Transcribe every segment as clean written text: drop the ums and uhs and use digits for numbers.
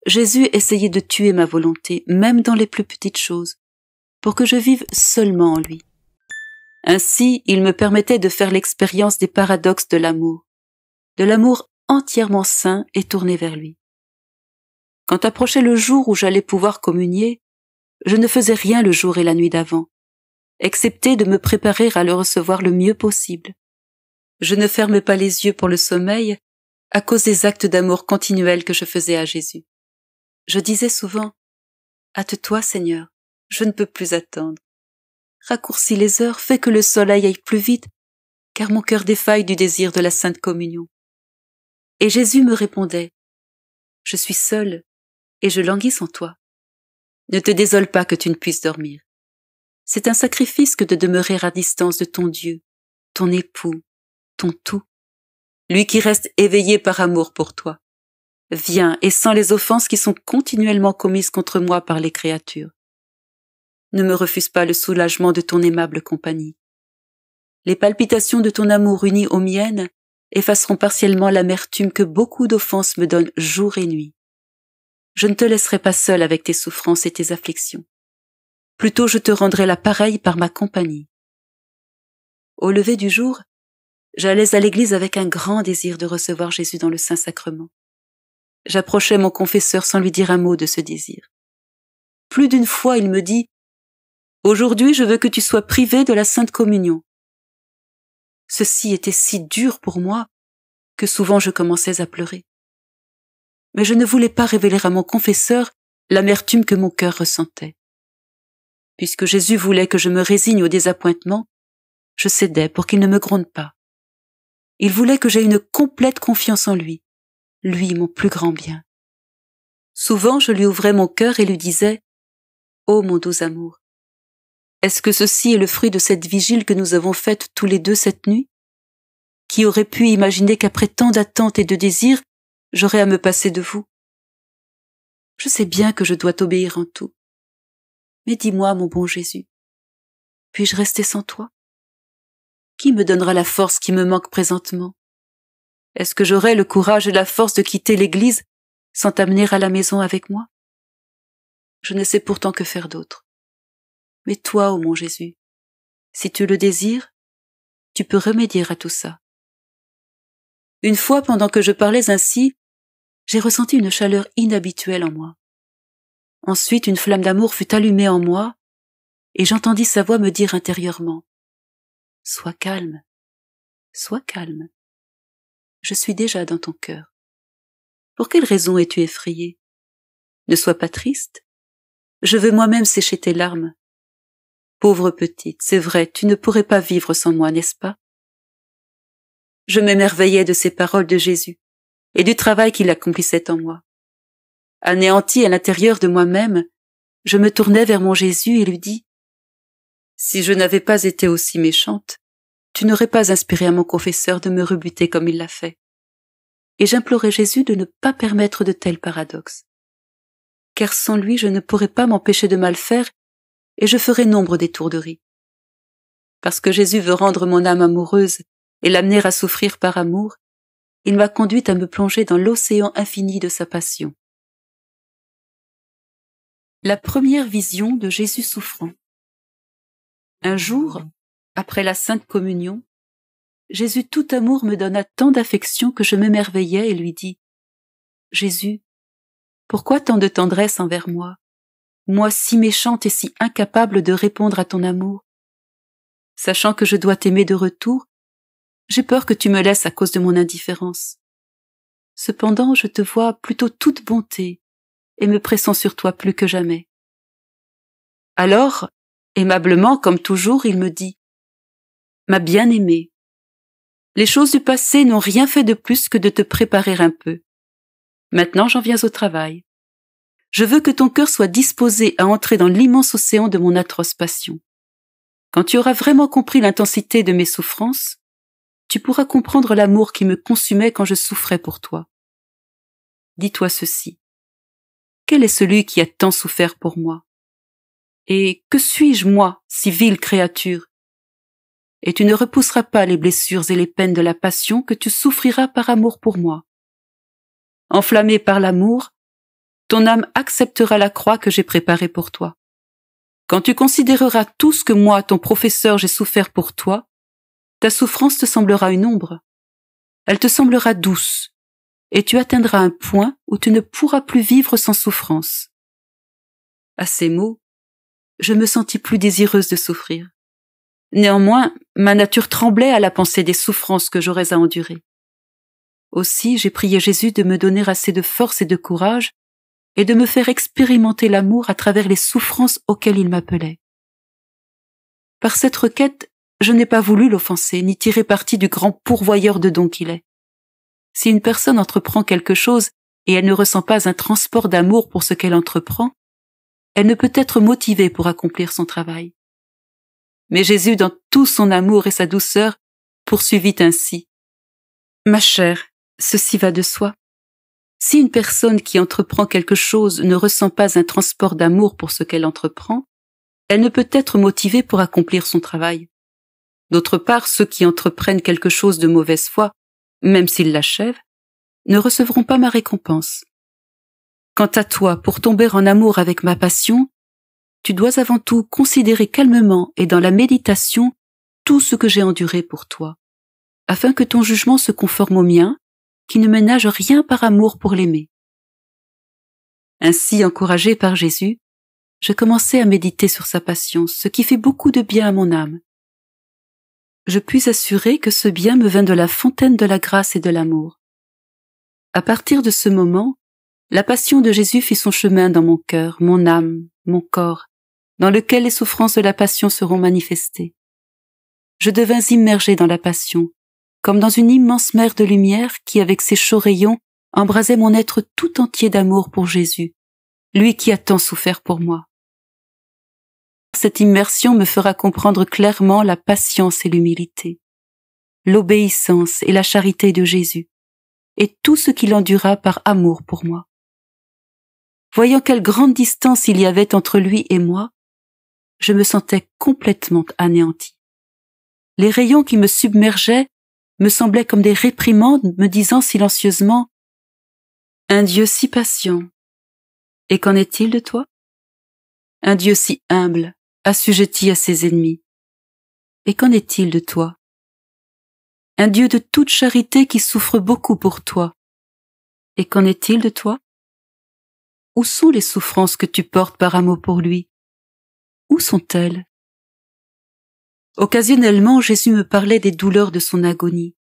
Jésus essayait de tuer ma volonté, même dans les plus petites choses, pour que je vive seulement en lui. Ainsi, il me permettait de faire l'expérience des paradoxes de l'amour entièrement saint et tourné vers lui. Quand approchait le jour où j'allais pouvoir communier, je ne faisais rien le jour et la nuit d'avant, excepté de me préparer à le recevoir le mieux possible. Je ne fermais pas les yeux pour le sommeil à cause des actes d'amour continuels que je faisais à Jésus. Je disais souvent « Hâte-toi, Seigneur, je ne peux plus attendre. Raccourcis les heures, fais que le soleil aille plus vite, car mon cœur défaille du désir de la Sainte Communion. » Et Jésus me répondait « Je suis seul et je languis sans toi. Ne te désole pas que tu ne puisses dormir. C'est un sacrifice que de demeurer à distance de ton Dieu, ton époux, ton tout, lui qui reste éveillé par amour pour toi. Viens et sens les offenses qui sont continuellement commises contre moi par les créatures. Ne me refuse pas le soulagement de ton aimable compagnie. Les palpitations de ton amour unies aux miennes effaceront partiellement l'amertume que beaucoup d'offenses me donnent jour et nuit. Je ne te laisserai pas seul avec tes souffrances et tes afflictions. Plutôt je te rendrai la pareille par ma compagnie. » Au lever du jour, j'allais à l'église avec un grand désir de recevoir Jésus dans le Saint-Sacrement. J'approchais mon confesseur sans lui dire un mot de ce désir. Plus d'une fois, il me dit « Aujourd'hui, je veux que tu sois privé de la Sainte Communion. » Ceci était si dur pour moi que souvent je commençais à pleurer. Mais je ne voulais pas révéler à mon confesseur l'amertume que mon cœur ressentait. Puisque Jésus voulait que je me résigne au désappointement, je cédais pour qu'il ne me gronde pas. Il voulait que j'aie une complète confiance en lui, mon plus grand bien. Souvent, je lui ouvrais mon cœur et lui disais « Ô mon doux amour, est-ce que ceci est le fruit de cette vigile que nous avons faite tous les deux cette nuit? Qui aurait pu imaginer qu'après tant d'attentes et de désirs, j'aurais à me passer de vous? Je sais bien que je dois t'obéir en tout. Mais dis-moi, mon bon Jésus, puis-je rester sans toi? Qui me donnera la force qui me manque présentement? Est-ce que j'aurai le courage et la force de quitter l'église sans t'amener à la maison avec moi? Je ne sais pourtant que faire d'autre. Mais toi, ô mon Jésus, si tu le désires, tu peux remédier à tout ça. » Une fois, pendant que je parlais ainsi, j'ai ressenti une chaleur inhabituelle en moi. Ensuite, une flamme d'amour fut allumée en moi, et j'entendis sa voix me dire intérieurement « Sois calme, sois calme. Je suis déjà dans ton cœur. Pour quelle raison es-tu effrayée? Ne sois pas triste. Je veux moi-même sécher tes larmes. Pauvre petite, c'est vrai, tu ne pourrais pas vivre sans moi, n'est-ce pas? » Je m'émerveillais de ces paroles de Jésus et du travail qu'il accomplissait en moi. Anéanti à l'intérieur de moi-même, je me tournai vers mon Jésus et lui dis « Si je n'avais pas été aussi méchante, tu n'aurais pas inspiré à mon confesseur de me rebuter comme il l'a fait. » Et j'implorai Jésus de ne pas permettre de tels paradoxes. Car sans lui, je ne pourrais pas m'empêcher de mal faire et je ferais nombre d'étourderies. Parce que Jésus veut rendre mon âme amoureuse et l'amener à souffrir par amour, il m'a conduite à me plonger dans l'océan infini de sa passion. La première vision de Jésus souffrant. Un jour, après la Sainte Communion, Jésus tout amour me donna tant d'affection que je m'émerveillais et lui dis « Jésus, pourquoi tant de tendresse envers moi, moi si méchante et si incapable de répondre à ton amour? Sachant que je dois t'aimer de retour, j'ai peur que tu me laisses à cause de mon indifférence. Cependant, je te vois plutôt toute bonté et me pressant sur toi plus que jamais. » Alors, aimablement comme toujours, il me dit « Ma bien-aimée, les choses du passé n'ont rien fait de plus que de te préparer un peu. Maintenant, j'en viens au travail. Je veux que ton cœur soit disposé à entrer dans l'immense océan de mon atroce passion. Quand tu auras vraiment compris l'intensité de mes souffrances, tu pourras comprendre l'amour qui me consumait quand je souffrais pour toi. Dis-toi ceci. Quel est celui qui a tant souffert pour moi? Et que suis-je, moi, si vile créature? Et tu ne repousseras pas les blessures et les peines de la passion que tu souffriras par amour pour moi. Enflammé par l'amour, ton âme acceptera la croix que j'ai préparée pour toi. Quand tu considéreras tout ce que moi, ton professeur, j'ai souffert pour toi, ta souffrance te semblera une ombre. Elle te semblera douce, et tu atteindras un point où tu ne pourras plus vivre sans souffrance. À ces mots, je me sentis plus désireuse de souffrir. Néanmoins, ma nature tremblait à la pensée des souffrances que j'aurais à endurer. Aussi, j'ai prié Jésus de me donner assez de force et de courage et de me faire expérimenter l'amour à travers les souffrances auxquelles il m'appelait. Par cette requête, je n'ai pas voulu l'offenser ni tirer parti du grand pourvoyeur de dons qu'il est. Si une personne entreprend quelque chose et elle ne ressent pas un transport d'amour pour ce qu'elle entreprend, elle ne peut être motivée pour accomplir son travail. Mais Jésus, dans tout son amour et sa douceur, poursuivit ainsi. « Ma chère, ceci va de soi. Si une personne qui entreprend quelque chose ne ressent pas un transport d'amour pour ce qu'elle entreprend, elle ne peut être motivée pour accomplir son travail. D'autre part, ceux qui entreprennent quelque chose de mauvaise foi, même s'ils l'achèvent, ne recevront pas ma récompense. Quant à toi, pour tomber en amour avec ma passion, tu dois avant tout considérer calmement et dans la méditation tout ce que j'ai enduré pour toi, afin que ton jugement se conforme au mien, qui ne ménage rien par amour pour l'aimer. » Ainsi, encouragé par Jésus, je commençai à méditer sur sa passion, ce qui fit beaucoup de bien à mon âme. Je puis assurer que ce bien me vint de la fontaine de la grâce et de l'amour. À partir de ce moment, la passion de Jésus fit son chemin dans mon cœur, mon âme, mon corps, dans lequel les souffrances de la passion seront manifestées. Je devins immergé dans la passion, comme dans une immense mer de lumière qui, avec ses chauds rayons, embrasait mon être tout entier d'amour pour Jésus, lui qui a tant souffert pour moi. Cette immersion me fera comprendre clairement la patience et l'humilité, l'obéissance et la charité de Jésus, et tout ce qu'il endura par amour pour moi. Voyant quelle grande distance il y avait entre lui et moi, je me sentais complètement anéanti. Les rayons qui me submergeaient me semblaient comme des réprimandes me disant silencieusement « Un Dieu si patient, et qu'en est-il de toi? Un Dieu si humble, assujetti à ses ennemis, et qu'en est-il de toi? Un Dieu de toute charité qui souffre beaucoup pour toi, et qu'en est-il de toi? Où sont les souffrances que tu portes par amour pour lui? Où sont-elles? » Occasionnellement, Jésus me parlait des douleurs de son agonie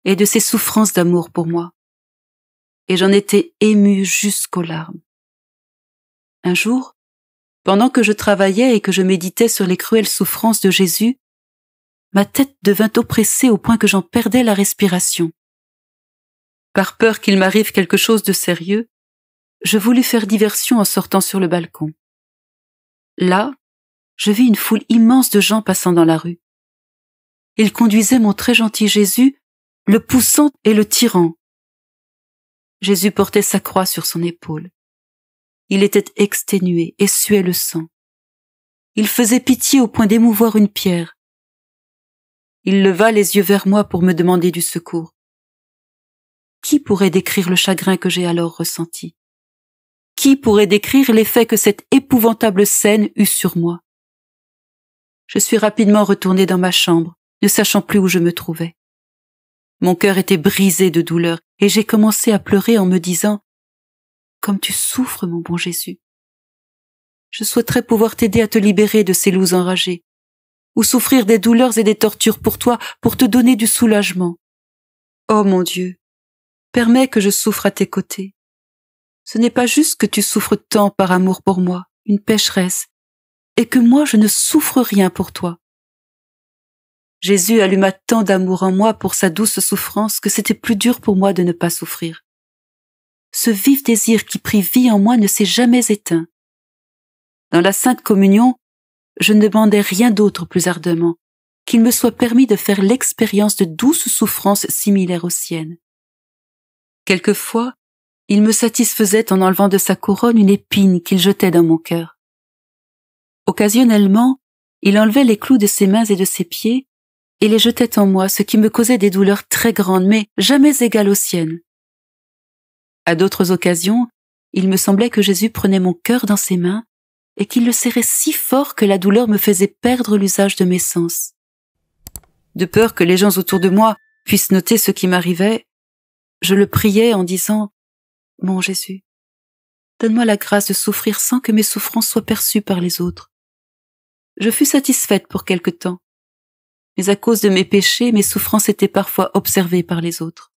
et de ses souffrances d'amour pour moi. Et j'en étais ému jusqu'aux larmes. Un jour, pendant que je travaillais et que je méditais sur les cruelles souffrances de Jésus, ma tête devint oppressée au point que j'en perdais la respiration. Par peur qu'il m'arrive quelque chose de sérieux, je voulus faire diversion en sortant sur le balcon. Là, je vis une foule immense de gens passant dans la rue. Ils conduisaient mon très gentil Jésus, le poussant et le tirant. Jésus portait sa croix sur son épaule. Il était exténué et suait le sang. Il faisait pitié au point d'émouvoir une pierre. Il leva les yeux vers moi pour me demander du secours. Qui pourrait décrire le chagrin que j'ai alors ressenti? Qui pourrait décrire l'effet que cette épouvantable scène eut sur moi? Je suis rapidement retourné dans ma chambre, ne sachant plus où je me trouvais. Mon cœur était brisé de douleur et j'ai commencé à pleurer en me disant « Comme tu souffres, mon bon Jésus. Je souhaiterais pouvoir t'aider à te libérer de ces loups enragés, ou souffrir des douleurs et des tortures pour toi, pour te donner du soulagement. Oh mon Dieu, permets que je souffre à tes côtés. Ce n'est pas juste que tu souffres tant par amour pour moi, une pécheresse, et que moi je ne souffre rien pour toi. » Jésus alluma tant d'amour en moi pour sa douce souffrance que c'était plus dur pour moi de ne pas souffrir. Ce vif désir qui prit vie en moi ne s'est jamais éteint. Dans la Sainte Communion, je ne demandais rien d'autre plus ardemment, qu'il me soit permis de faire l'expérience de douces souffrances similaires aux siennes. Quelquefois, il me satisfaisait en enlevant de sa couronne une épine qu'il jetait dans mon cœur. Occasionnellement, il enlevait les clous de ses mains et de ses pieds et les jetait en moi, ce qui me causait des douleurs très grandes, mais jamais égales aux siennes. À d'autres occasions, Il me semblait que Jésus prenait mon cœur dans ses mains et qu'il le serrait si fort que la douleur me faisait perdre l'usage de mes sens. De peur que les gens autour de moi puissent noter ce qui m'arrivait, je le priais en disant « Mon Jésus, donne-moi la grâce de souffrir sans que mes souffrances soient perçues par les autres. » Je fus satisfaite pour quelque temps, mais à cause de mes péchés, mes souffrances étaient parfois observées par les autres.